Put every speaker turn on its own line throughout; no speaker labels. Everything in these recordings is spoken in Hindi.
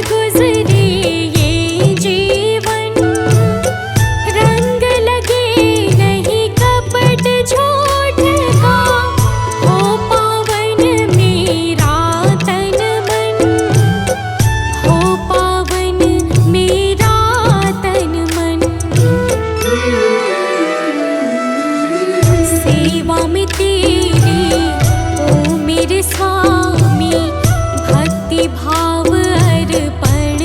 गुजरे ये जीवन, रंग लगे नहीं कपट झूठ का, हो पावन मेरा तन मन, हो पावन मेरा तन मन। सेवा में तेरी ओ मेरे स्वामी, भक्ति भाव अर्पण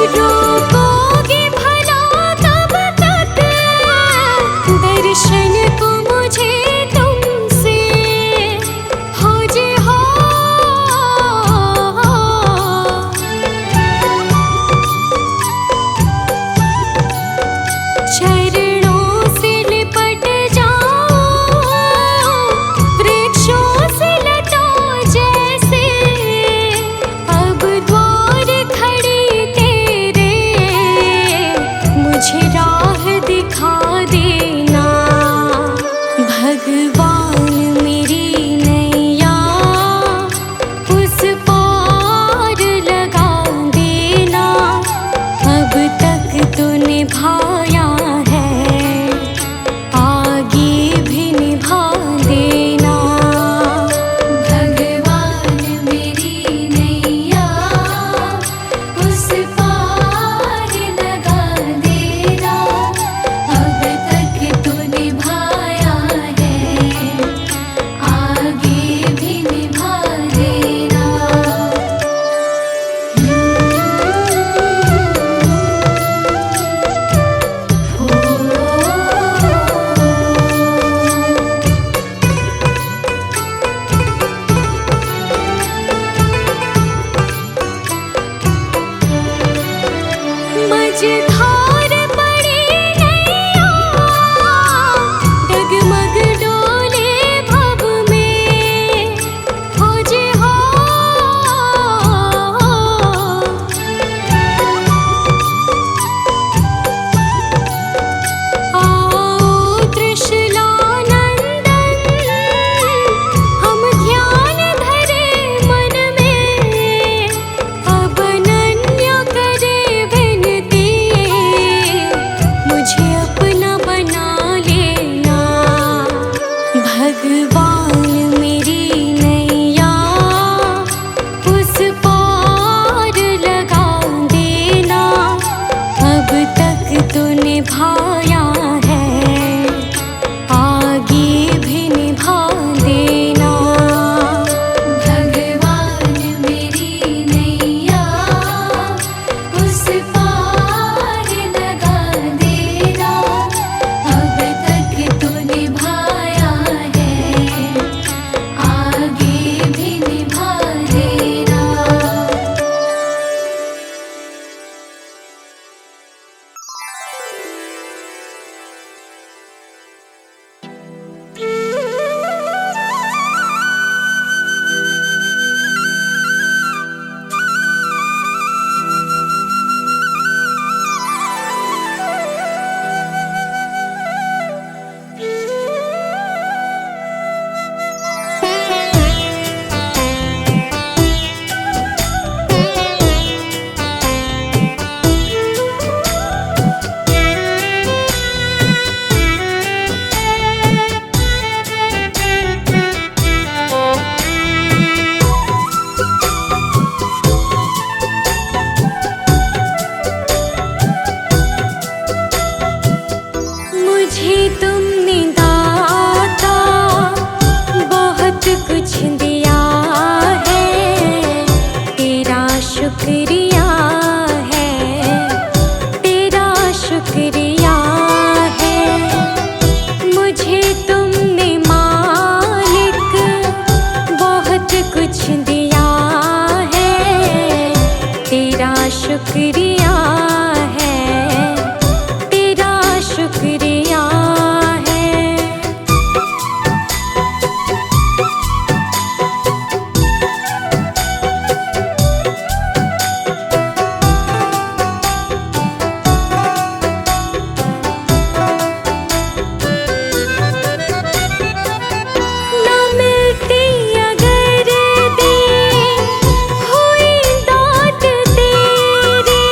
रोकोगे भला कब तक दर्शन को मुझे तुमसे हो जे हो। चरणों से लिपट जाओ वृक्षों से लटो जैसे अब द्वार खड़ी तेरे मुझे राह दिखा देना। भगवान मेरी नैया उस पार लगा देना। अब तक तो निभाया है आगे भी निभा देना। भगवान मेरी नैया उस पार लगा देना। अब तक तो निभाया है आगे भी निभा देना। मझधार पड़ी नैया डगमग डोले भव में हो जे हो। आओ त्रिशूलानंदन हम ध्यान धरे मन में। अब अनन्य करे विनती मुझे अपना बना लेना। भगवान मेरी नैया उस पार लगा देना। अब तक तो निभाया है आगे भी निभा देना। भगवान मेरी नैया उस पार लगा देना। अब तक तो निभाया है आगे भी निभा देना। मुझे तुमने दाता बहुत कुछ दिया है। तेरा शुक्रिया है, तेरा शुक्रिया है। मुझे तुमने मालिक बहुत कुछ दिया है। तेरा शुक्रिया है, तेरा शुक्रिया है। न मिलती अगर दी हुई दात तेरी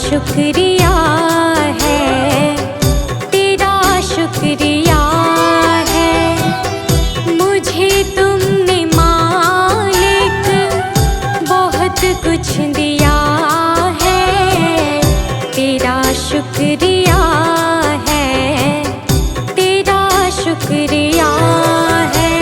शुक्रिया है, तेरा शुक्रिया है। मुझे तुमने मालिक बहुत कुछ दिया है, तेरा शुक्रिया है, तेरा शुक्रिया है।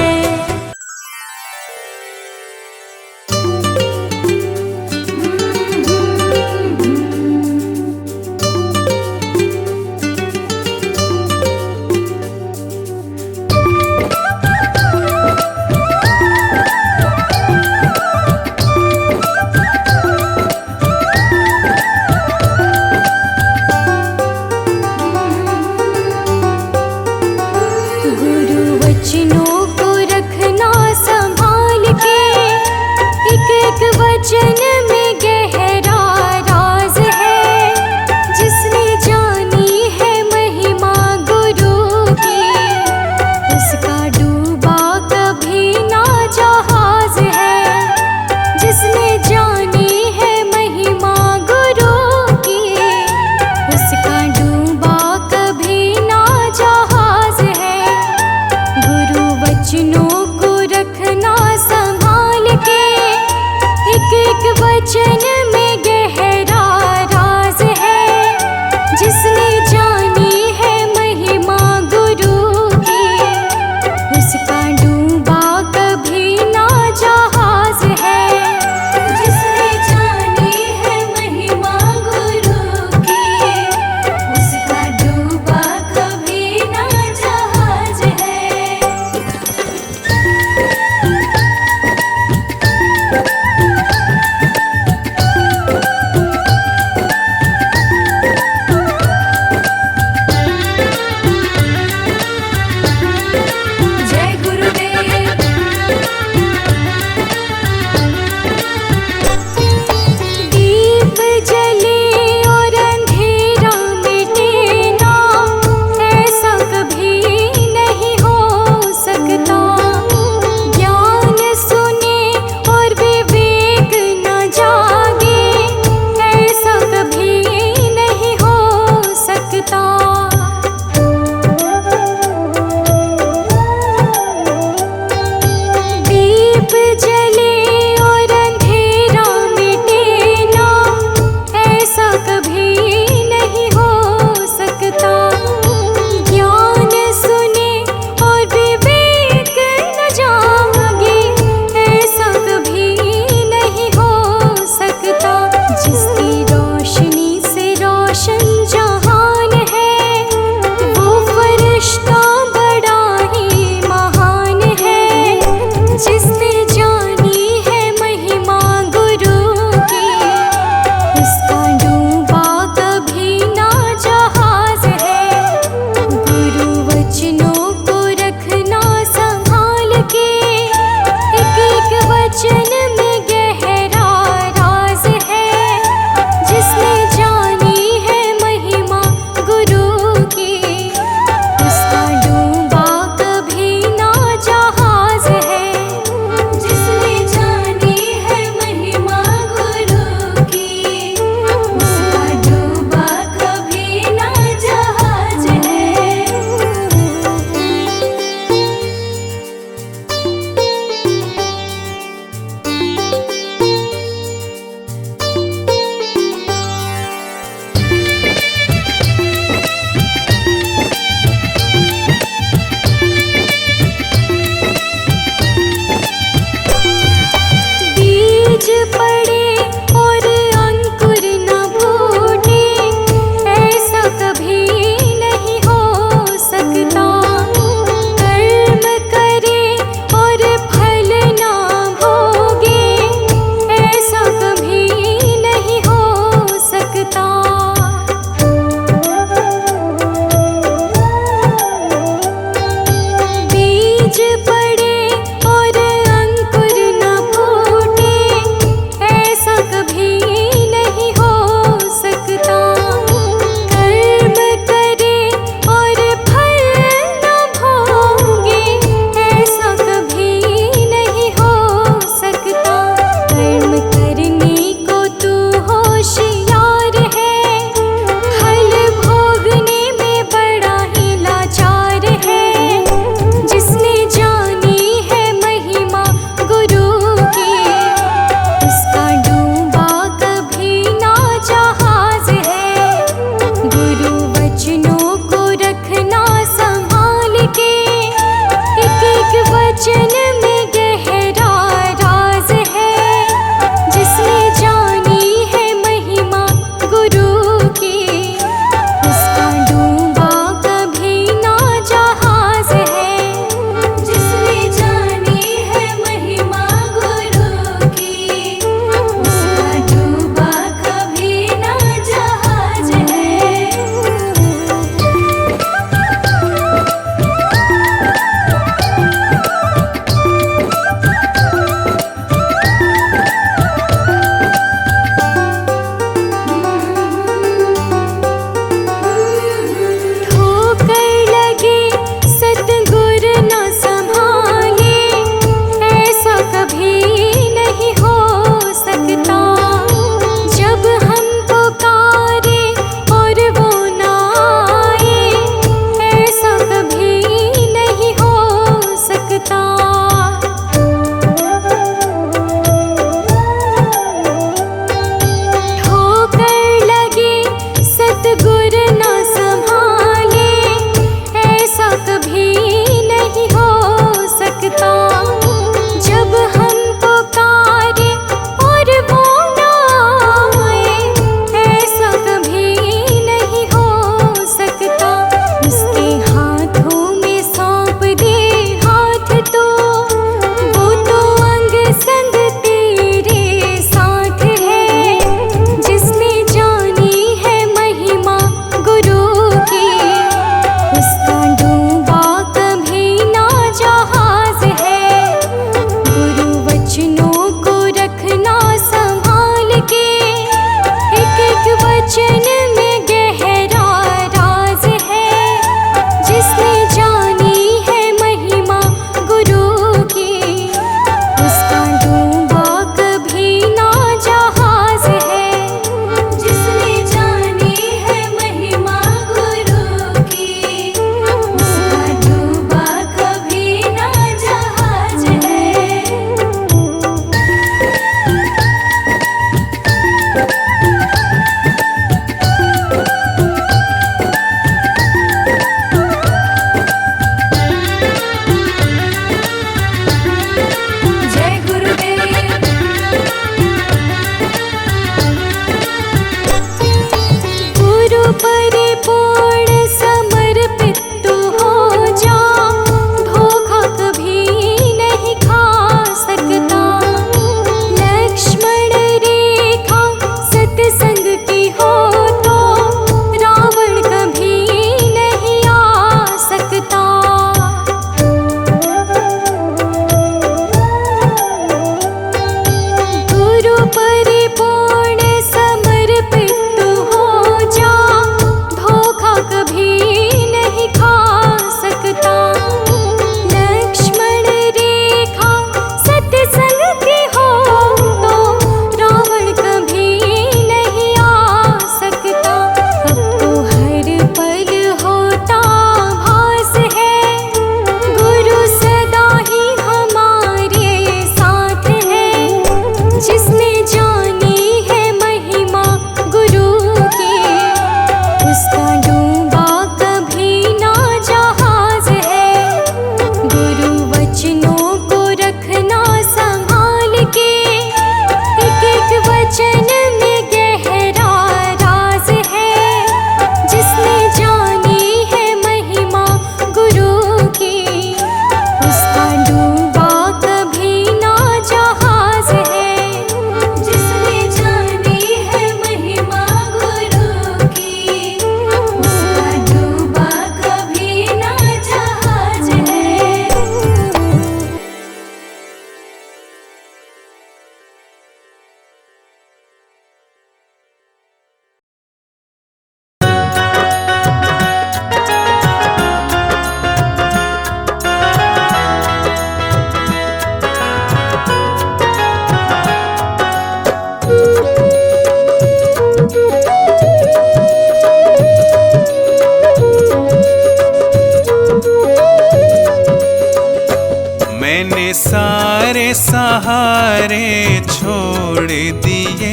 सारे सहारे छोड़ दिए,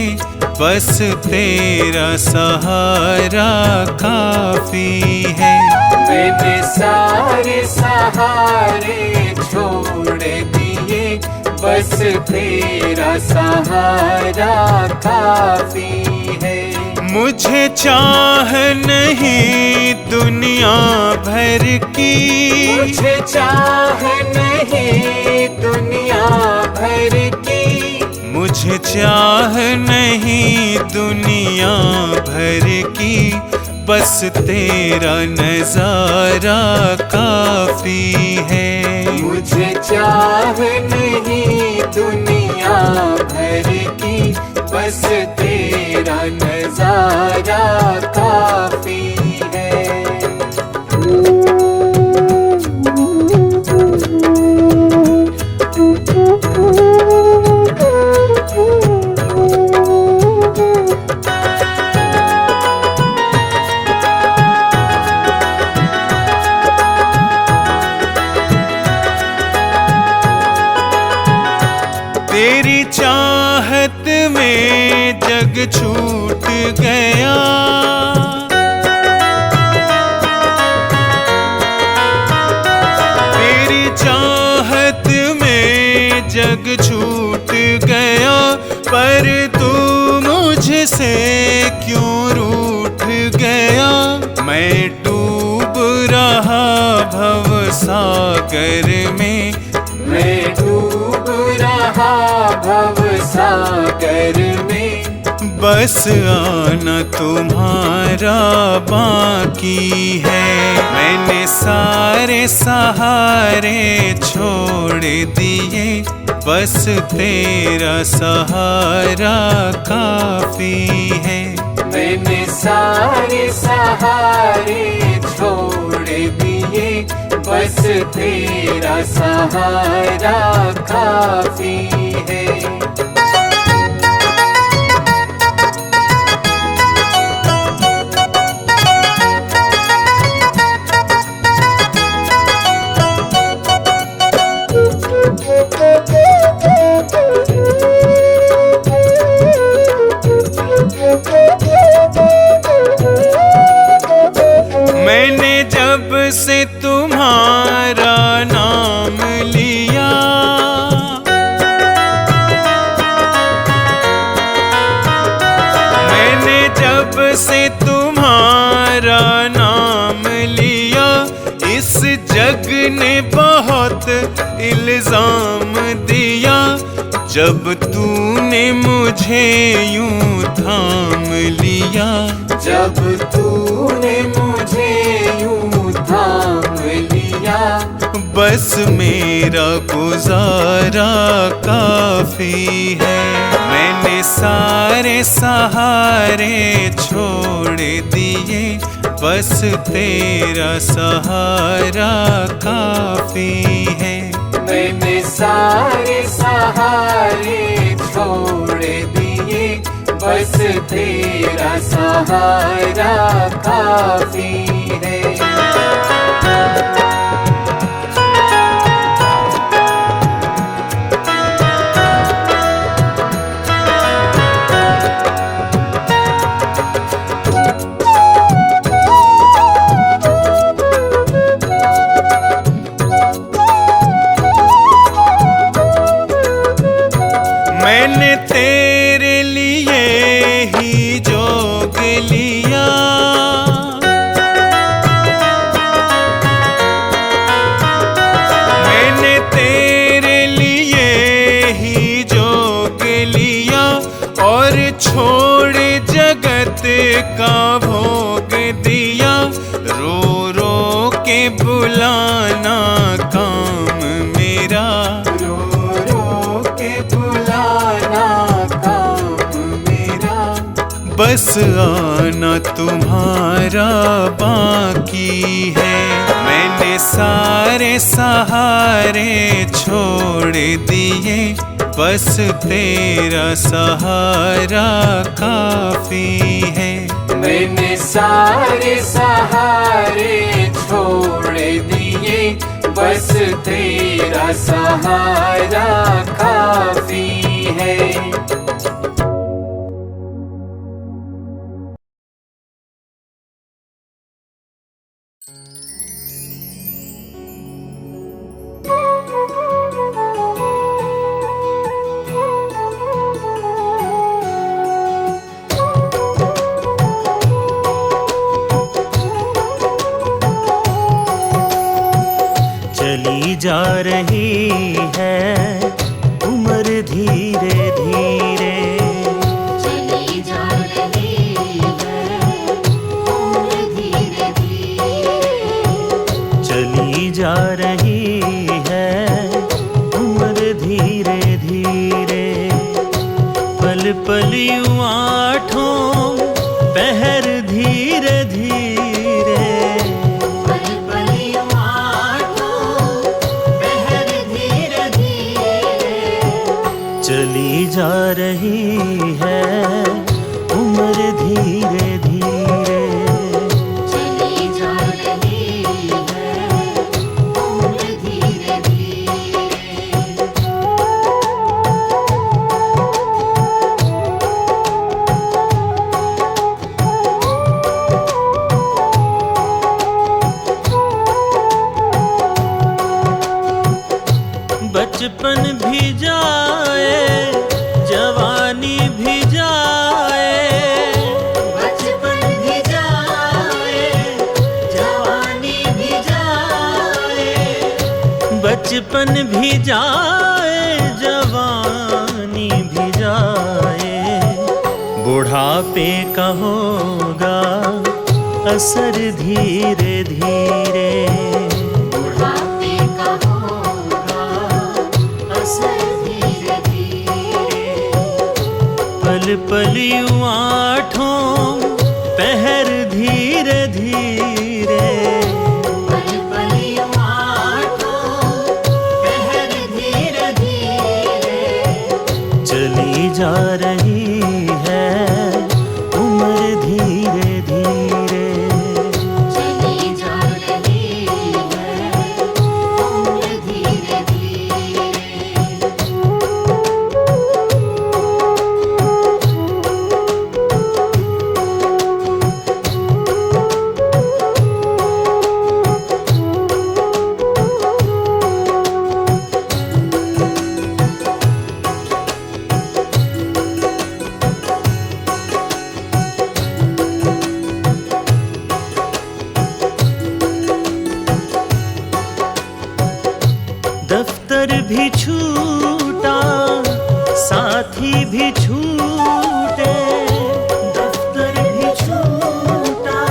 बस तेरा सहारा काफी है।
मैंने सारे सहारे छोड़ दिए, बस तेरा सहारा काफी है।
मुझे चाह नहीं दुनिया भर की,
मुझे चाह नहीं दुनिया भर की,
मुझे चाह नहीं दुनिया भर की, बस तेरा नजारा काफी है।
मुझे चाह नहीं दुनिया भर की, बस तेरा नजारा काफी है।
तेरी चाहत में जग छूट गया, तेरी चाहत में जग छूट गया, पर तू मुझसे क्यों रूठ गया। मैं डूब रहा भव सागर में,
मैं डूब रहा भव सागर में,
बस आना तुम्हारा बाकी है। मैंने सारे सहारे छोड़ दिए, बस तेरा सहारा काफी है।
मैंने सारे सहारे छोड़ दिए, बस तेरा सहारा काफी है।
मैंने जब से तुम्हारा नाम लिया, मैंने जब से तुम्हारा नाम लिया, इस जग ने बहुत इल्जाम दिया। जब तूने मुझे यूं थाम लिया,
जब तूने मुझे यूं थाम लिया,
बस मेरा गुजारा काफी है। मैंने सारे सहारे छोड़ दिए, बस तेरा सहारा काफी है।
मैंने सारे सहारे छोड़ दिए, बस तेरा सहारा काफी है।
मैंने तेरे लिए ही जोग लिया, मैंने तेरे लिए ही जोग लिया, और छोड़ जगत का भोग दिया। रो रो के बुलाना काम मेरा,
रो रो के बुलाना काम मेरा,
बस आना तुम्हारा बाकी है। मैंने सारे सहारे छोड़ दिए, बस तेरा सहारा काफी है।
मैंने सारे सहारे छोड़ दिए, बस बस तेरा सहारा काफी है।
चली जा रही है उम्र धीरे धीरे,
चली जा रही है उम्र धीरे धीरे,
चली जा रही है उम्र धीरे धीरे। पल पल यूं आठों पहर धीरे धीरे,
पल पल यूं आठों पहर धीरे धीरे,
चली जा रही है उम्र धीरे धीरे।
चली जा रही है उम्र धीरे धीरे।
बचपन भी जाए जवानी भी जाए,
बचपन भी जाए जवानी भी जाए,
बचपन भी जाए जवानी भी जाए। बुढ़ापे का होगा असर धीरे धीरे,
बुढ़ापे का होगा असर धीरे धीरे।
पल पल यूं आठों पहर धीरे धीरे,
पल पल यूं आठों पहर धीरे धीरे,
चली जा रही है उम्र धीरे धीरे।
चली जा रही है उम्र धीरे धीरे।
दफ्तर भी छूटा साथी भी छूटे, दफ्तर भी छूटा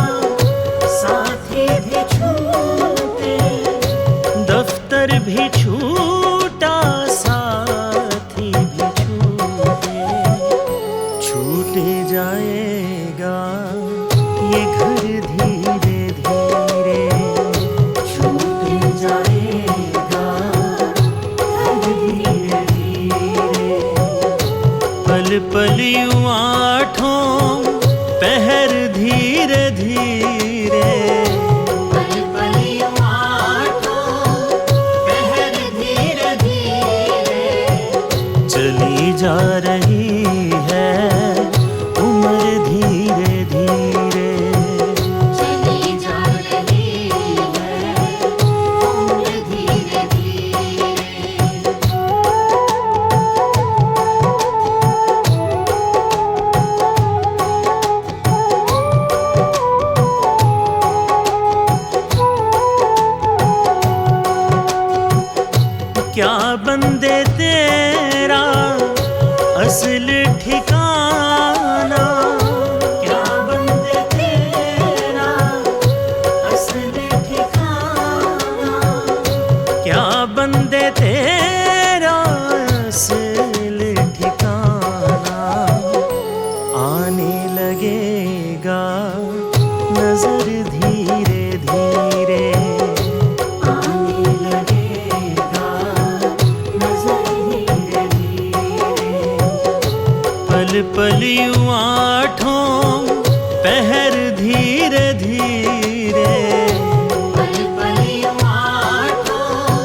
साथी भी छूटे, दफ्तर भी छूटा साथी भी छूटे। छूटे जाएगा ये घर धीरे धीरे, छूटे जाएगा धीरे धीरे। पल पल यूं आठों पहर धीरे धीरे,
पल पल यूं आठों पहर धीरे धीरे,
चली जा रही है उम्र धीरे धीरे।
चली जा रही है उम्र धीरे धीरे।
क्या बंदे तेरा असल ठिकाना, क्या बंदे तेरा असल ठिकाना, क्या बंदे तेरा असल ठिकाना। आने लगेगा नजर धीरे धीरे, आने लगेगा नजर धीरे धीरे। पल पल यूं आठों पहर धीरे धीरे,
पल पल यूं आठों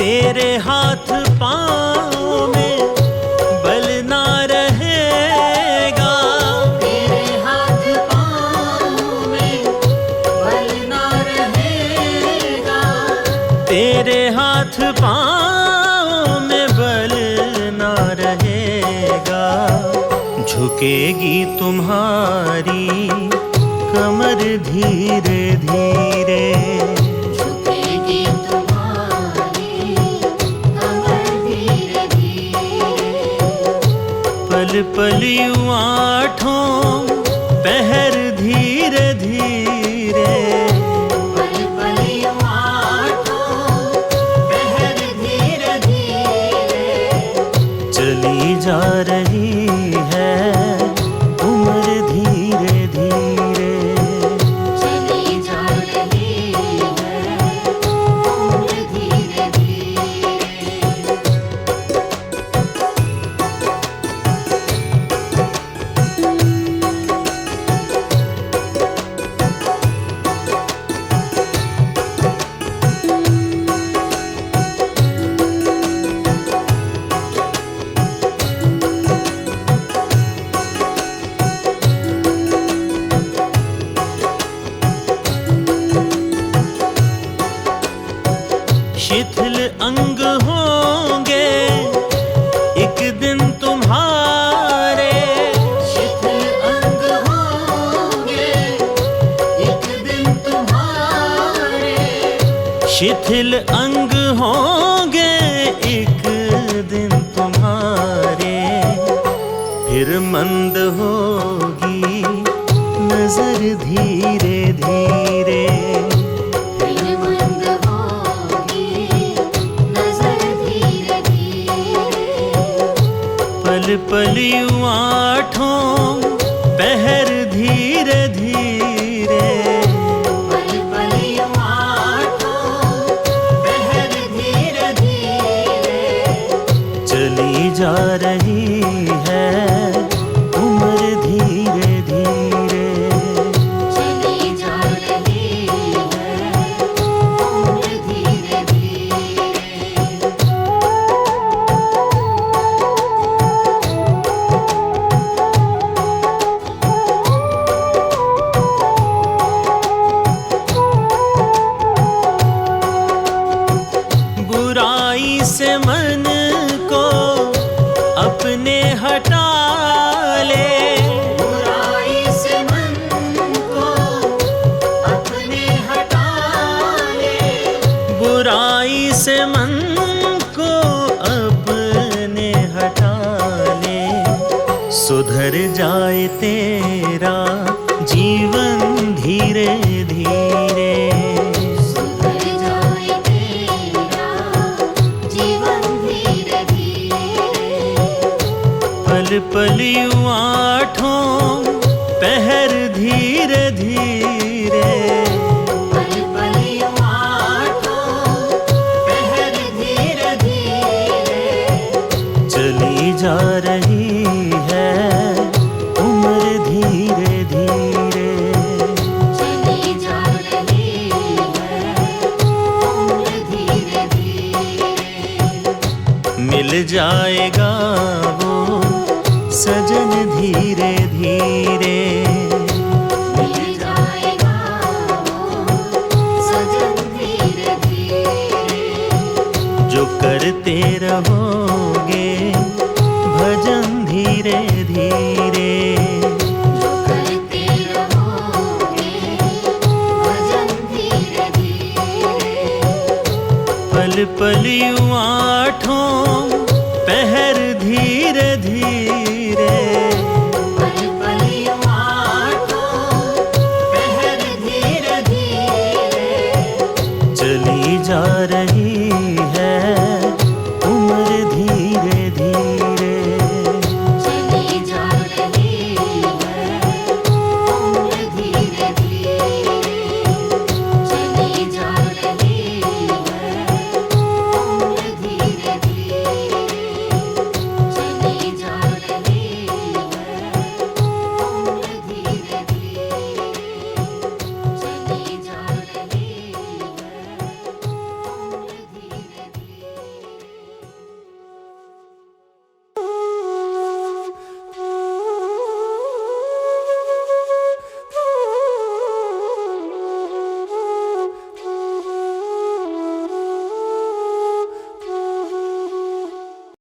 तेरे हाथ पाँव में बल ना रहेगा,
तेरे हाथ पाँव में बल ना रहेगा,
तेरे हाथ पाँव में बल ना रहेगा। झुकेगी तुम्हारी कमर धीरे धीरे,
झुकेगी तुम्हारी कमर धीरे धीरे,
पल पल यूं आठों पहर धीरे धीरे,
पल पल यूं आठों पहर धीरे धीरे,
चली जा रही है उम्र धीरे धीरे।
चली जा रही है उम्र धीरे धीरे।
शिथिल अंग होंगे एक दिन तुम्हारे,
शिथिल अंग होंगे एक दिन तुम्हारे,
शिथिल अंग होंगे एक दिन तुम्हारे। फिर मंद होगी नजर धीरे धीरे,
फिर मंद होगी नजर धीरे धीरे,
पल पल यूं आठों पहर धीरे धीरे,
पल पल यूं आठों पहर धीरे धीरे,
चली जा रही है उम्र धीरे धीरे।
चली जा रही है उम्र धीरे धीरे।
बुराई से मन को अपने हटा ले,
बुराई से मन को अपने हटा ले,
बुराई से मन को अपने हटा ले। सुधर जाए तेरा जीवन धीरे धीरे,
सुधर जाए तेरा जीवन धीरे धीरे,
पल पल यूं आठों पहर धीरे धीरे,
पल पल यूं आठों पहर धीरे धीरे,
चली जा रही है उम्र धीरे धीरे।
चली जा रही है उम्र धीरे धीरे,
मिल जाएगा वो सजन धीरे धीरे,
मिल जाएगा वो सजन धीरे धीरे,
जो करते रहोगे भजन धीरे धीरे,
जो करते रहोगे भजन धीरे धीरे,
पल पल यूं आठों